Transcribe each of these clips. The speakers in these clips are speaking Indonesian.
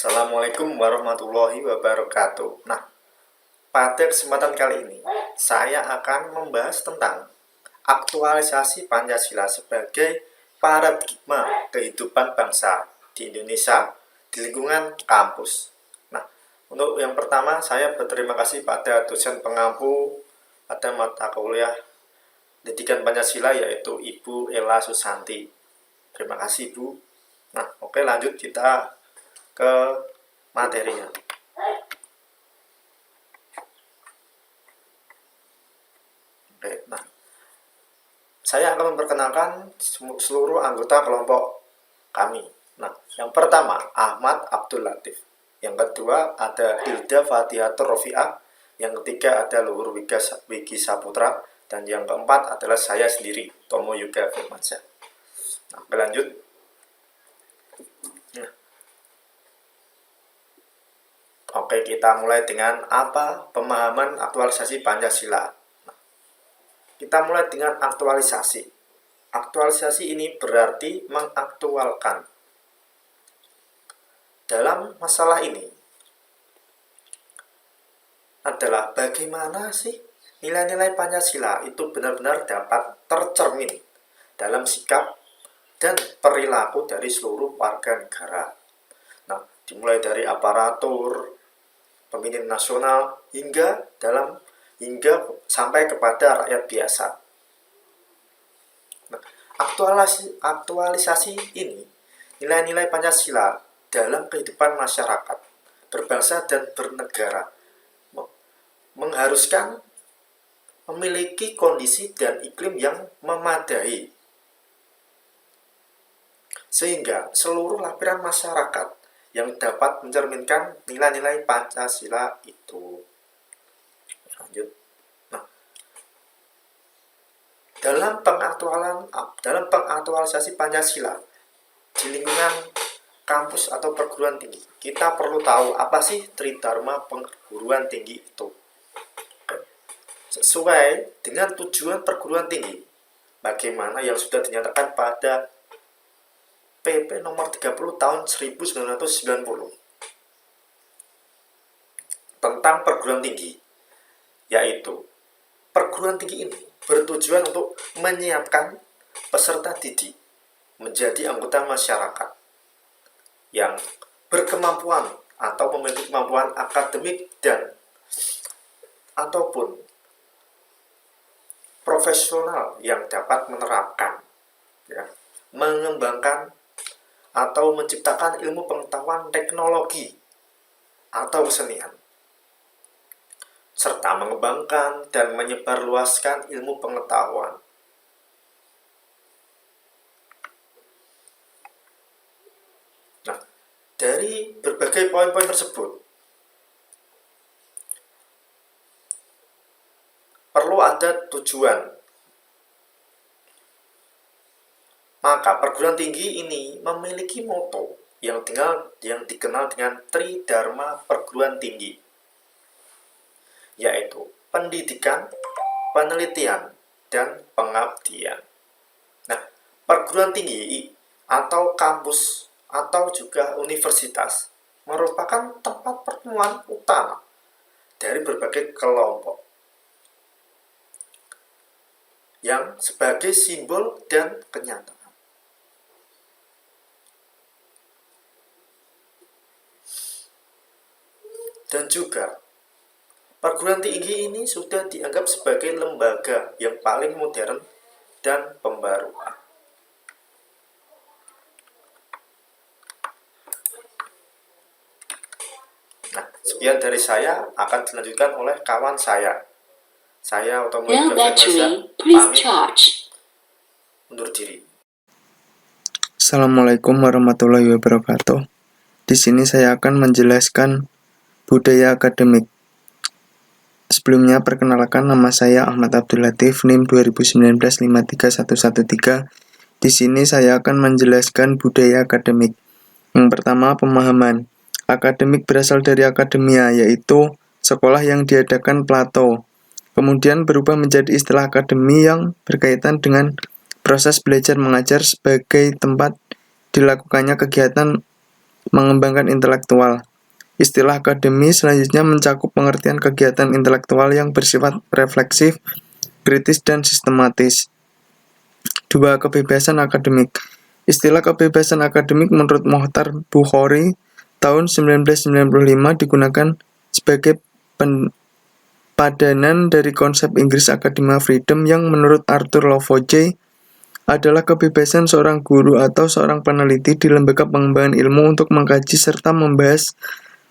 Assalamualaikum warahmatullahi wabarakatuh. Nah, pada kesempatan kali ini saya akan membahas tentang aktualisasi Pancasila sebagai paradigma kehidupan bangsa di Indonesia di lingkungan kampus. Nah, untuk yang pertama saya berterima kasih pada dosen pengampu pada mata kuliah Pendidikan Pancasila yaitu Ibu Ella Susanti. Terima kasih, Bu. Nah, oke, lanjut kita ke materinya. Oke, nah, saya akan memperkenalkan seluruh anggota kelompok kami. Nah, yang pertama Ahmad Abdul Latif, yang kedua ada Hilda Fatihatur Rofiah, yang ketiga ada Luhur Wigi Saputra, dan yang keempat adalah saya sendiri, Tomo Yoga Firmansyah. Nah, lanjut. Oke, kita mulai dengan apa pemahaman aktualisasi Pancasila. Kita mulai dengan aktualisasi. Aktualisasi ini berarti mengaktualkan. Dalam masalah ini adalah bagaimana sih nilai-nilai Pancasila itu benar-benar dapat tercermin dalam sikap dan perilaku dari seluruh warga negara. Nah, dimulai dari aparatur, pemimpin nasional hingga sampai kepada rakyat biasa. Nah, aktualisasi ini nilai-nilai Pancasila dalam kehidupan masyarakat berbangsa dan bernegara mengharuskan memiliki kondisi dan iklim yang memadai sehingga seluruh lapisan masyarakat yang dapat mencerminkan nilai-nilai Pancasila itu. Lanjut. Nah, dalam pengaktualisasi Pancasila di lingkungan kampus atau perguruan tinggi, kita perlu tahu apa sih Tridharma perguruan tinggi itu. Sesuai dengan tujuan perguruan tinggi, bagaimana yang sudah dinyatakan pada PP nomor 30 tahun 1990 tentang perguruan tinggi, yaitu perguruan tinggi ini bertujuan untuk menyiapkan peserta didik menjadi anggota masyarakat yang berkemampuan atau memiliki kemampuan akademik dan ataupun profesional yang dapat menerapkan, mengembangkan atau menciptakan ilmu pengetahuan teknologi atau kesenian, serta mengembangkan dan menyebarluaskan ilmu pengetahuan. Nah, dari berbagai poin-poin tersebut, perlu ada tujuan. Maka perguruan tinggi ini memiliki moto yang dikenal dengan Tridharma perguruan tinggi, yaitu pendidikan, penelitian, dan pengabdian. Nah, perguruan tinggi atau kampus atau juga universitas merupakan tempat pertemuan utama dari berbagai kelompok yang sebagai simbol dan kenyataan. Dan juga perguruan tinggi ini sudah dianggap sebagai lembaga yang paling modern dan pembaruan. Nah, sekian dari saya, akan dilanjutkan oleh kawan saya. Saya Otomotif undur diri. Assalamualaikum warahmatullahi wabarakatuh. Di sini saya akan menjelaskan budaya akademik. Sebelumnya perkenalkan, nama saya Ahmad Abdul Latif, NIM 2019-53113. Di sini saya akan menjelaskan budaya akademik. Yang pertama, pemahaman. Akademik berasal dari akademia, yaitu sekolah yang diadakan Plato. Kemudian berubah menjadi istilah akademi yang berkaitan dengan proses belajar mengajar sebagai tempat dilakukannya kegiatan mengembangkan intelektual. Istilah akademi selanjutnya mencakup pengertian kegiatan intelektual yang bersifat refleksif, kritis, dan sistematis. 2. Kebebasan akademik. Istilah kebebasan akademik menurut Mohtar Bukhari tahun 1995 digunakan sebagai padanan dari konsep Inggris Academia Freedom yang menurut Arthur Lovejoy adalah kebebasan seorang guru atau seorang peneliti di lembaga pengembangan ilmu untuk mengkaji serta membahas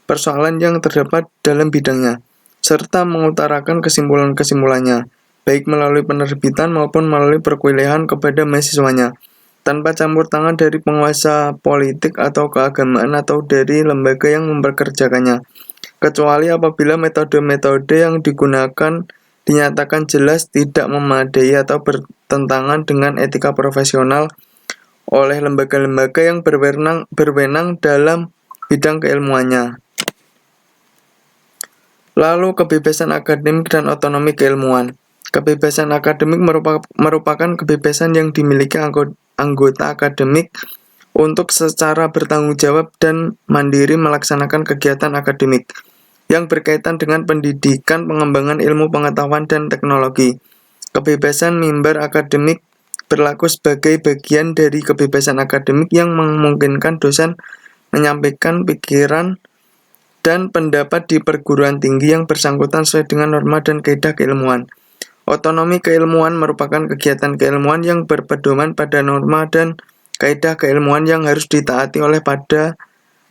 persoalan yang terdapat dalam bidangnya, serta mengutarakan kesimpulan-kesimpulannya, baik melalui penerbitan maupun melalui perkuliahan kepada mahasiswanya, tanpa campur tangan dari penguasa politik atau keagamaan atau dari lembaga yang memperkerjakannya, kecuali apabila metode-metode yang digunakan dinyatakan jelas tidak memadai atau bertentangan dengan etika profesional oleh lembaga-lembaga yang berwenang dalam bidang keilmuannya. Lalu kebebasan akademik dan otonomi keilmuan. Kebebasan akademik merupakan kebebasan yang dimiliki anggota akademik untuk secara bertanggung jawab dan mandiri melaksanakan kegiatan akademik yang berkaitan dengan pendidikan, pengembangan ilmu pengetahuan, dan teknologi. Kebebasan mimbar akademik berlaku sebagai bagian dari kebebasan akademik yang memungkinkan dosen menyampaikan pikiran dan pendapat di perguruan tinggi yang bersangkutan sesuai dengan norma dan kaidah keilmuan. Otonomi keilmuan merupakan kegiatan keilmuan yang berpedoman pada norma dan kaidah keilmuan yang harus ditaati oleh pada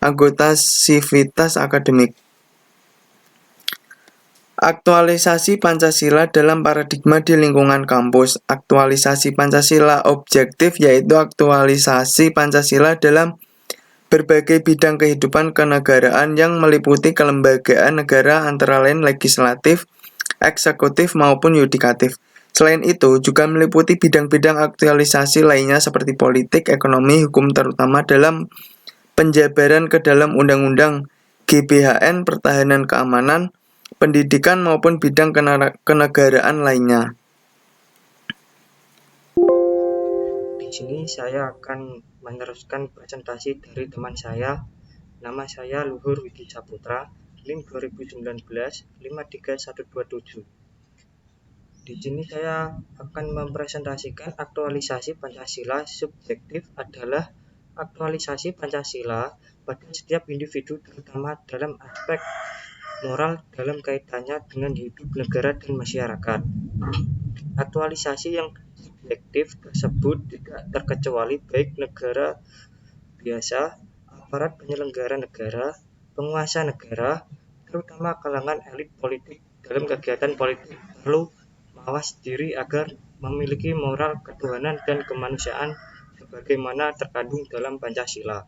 anggota sivitas akademik. Aktualisasi Pancasila dalam paradigma di lingkungan kampus. Aktualisasi Pancasila objektif yaitu aktualisasi Pancasila dalam berbagai bidang kehidupan kenegaraan yang meliputi kelembagaan negara antara lain legislatif, eksekutif, maupun yudikatif. Selain itu, juga meliputi bidang-bidang aktualisasi lainnya seperti politik, ekonomi, hukum terutama dalam penjabaran ke dalam undang-undang, GBHN, pertahanan keamanan, pendidikan maupun bidang kenegaraan lainnya. Di sini saya akan meneruskan presentasi dari teman saya. Nama saya Luhur Widi Saputra, NIM 2019 53127. Di sini saya akan mempresentasikan aktualisasi Pancasila. Subjektif adalah aktualisasi Pancasila pada setiap individu terutama dalam aspek moral dalam kaitannya dengan hidup negara dan masyarakat. Aktualisasi yang subjektif tersebut tidak terkecuali baik negara biasa, aparat penyelenggara negara, penguasa negara, terutama kalangan elit politik dalam kegiatan politik perlu mawas diri agar memiliki moral ketuhanan dan kemanusiaan sebagaimana terkandung dalam Pancasila.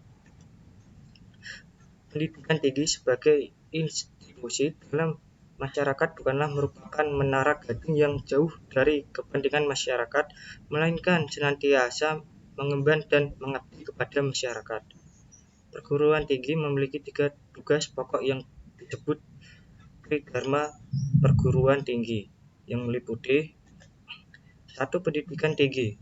Pendidikan tinggi sebagai institusi dalam masyarakat bukanlah merupakan menara gading yang jauh dari kepentingan masyarakat, melainkan senantiasa mengemban dan mengabdi kepada masyarakat. Perguruan tinggi memiliki 3 tugas pokok yang disebut Tridharma perguruan tinggi, yang meliputi 1. Pendidikan tinggi.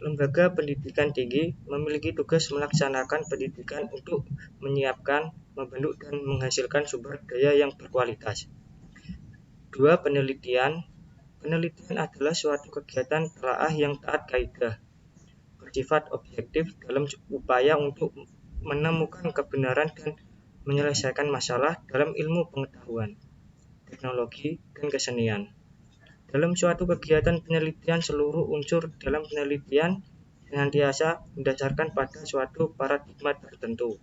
Lembaga pendidikan tinggi memiliki tugas melaksanakan pendidikan untuk menyiapkan, membentuk, dan menghasilkan sumber daya yang berkualitas. 2. Penelitian. Penelitian adalah suatu kegiatan telaah yang taat kaidah, bersifat objektif dalam upaya untuk menemukan kebenaran dan menyelesaikan masalah dalam ilmu pengetahuan, teknologi, dan kesenian. Dalam suatu kegiatan penelitian, seluruh unsur dalam penelitian senantiasa mendasarkan pada suatu paradigma tertentu,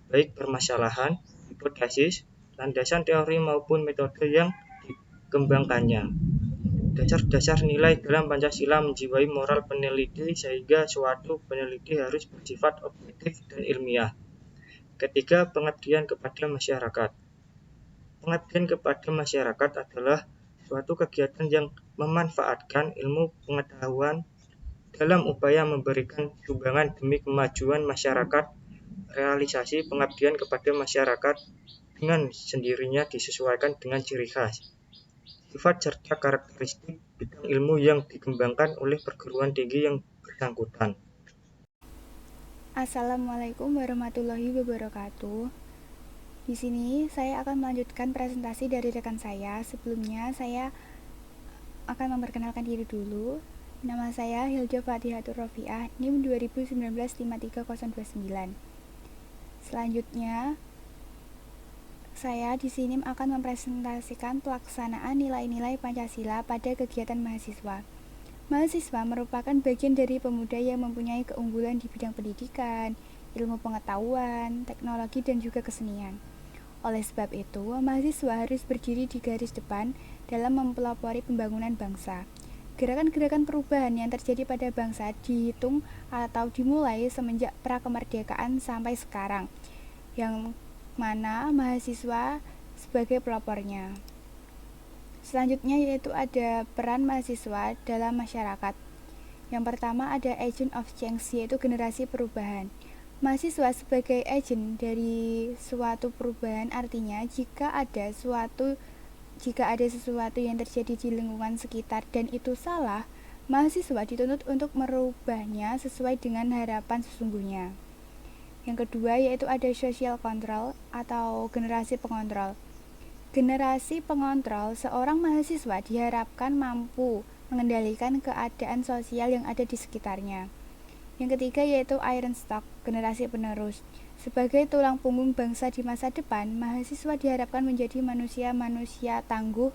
baik permasalahan, hipotesis, landasan teori maupun metode yang dikembangkannya. Dasar-dasar nilai dalam Pancasila menjiwai moral peneliti sehingga suatu peneliti harus bersifat objektif dan ilmiah. Ketiga, pengabdian kepada masyarakat. Pengabdian kepada masyarakat adalah suatu kegiatan yang memanfaatkan ilmu pengetahuan dalam upaya memberikan sumbangan demi kemajuan masyarakat. Realisasi pengabdian kepada masyarakat dengan sendirinya disesuaikan dengan ciri khas, sifat serta karakteristik bidang ilmu yang dikembangkan oleh perguruan tinggi yang bersangkutan. Assalamualaikum warahmatullahi wabarakatuh. Di sini saya akan melanjutkan presentasi dari rekan saya. Sebelumnya saya akan memperkenalkan diri dulu. Nama saya Hilda Fatihatur Rofiah, NIM 2019-53029. Selanjutnya, saya di sini akan mempresentasikan pelaksanaan nilai-nilai Pancasila pada kegiatan mahasiswa. Mahasiswa merupakan bagian dari pemuda yang mempunyai keunggulan di bidang pendidikan, ilmu pengetahuan, teknologi, dan juga kesenian. Oleh sebab itu, mahasiswa harus berdiri di garis depan dalam mempelopori pembangunan bangsa. Gerakan-gerakan perubahan yang terjadi pada bangsa dihitung atau dimulai semenjak prakemerdekaan sampai sekarang, yang mana mahasiswa sebagai pelopornya. Selanjutnya yaitu ada peran mahasiswa dalam masyarakat. Yang pertama ada agent of change, yaitu generasi perubahan. Mahasiswa sebagai agent dari suatu perubahan, artinya jika ada sesuatu yang terjadi di lingkungan sekitar dan itu salah, mahasiswa dituntut untuk merubahnya sesuai dengan harapan sesungguhnya. Yang kedua yaitu ada social control atau generasi pengontrol. Generasi pengontrol, seorang mahasiswa diharapkan mampu mengendalikan keadaan sosial yang ada di sekitarnya. Yang ketiga yaitu iron stock, generasi penerus. Sebagai tulang punggung bangsa di masa depan, mahasiswa diharapkan menjadi manusia-manusia tangguh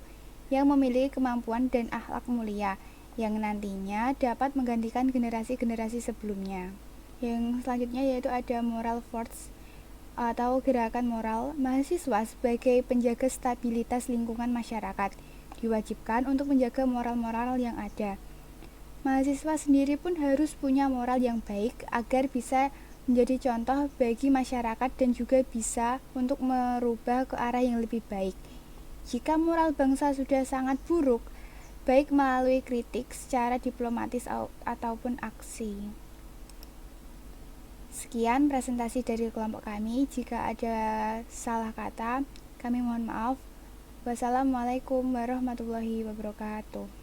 yang memiliki kemampuan dan akhlak mulia, yang nantinya dapat menggantikan generasi-generasi sebelumnya. Yang selanjutnya yaitu ada moral force atau gerakan moral. Mahasiswa sebagai penjaga stabilitas lingkungan masyarakat diwajibkan untuk menjaga moral-moral yang ada. Mahasiswa sendiri pun harus punya moral yang baik agar bisa menjadi contoh bagi masyarakat dan juga bisa untuk merubah ke arah yang lebih baik. Jika moral bangsa sudah sangat buruk, baik melalui kritik secara diplomatis ataupun aksi. Sekian presentasi dari kelompok kami. Jika ada salah kata, kami mohon maaf. Wassalamualaikum warahmatullahi wabarakatuh.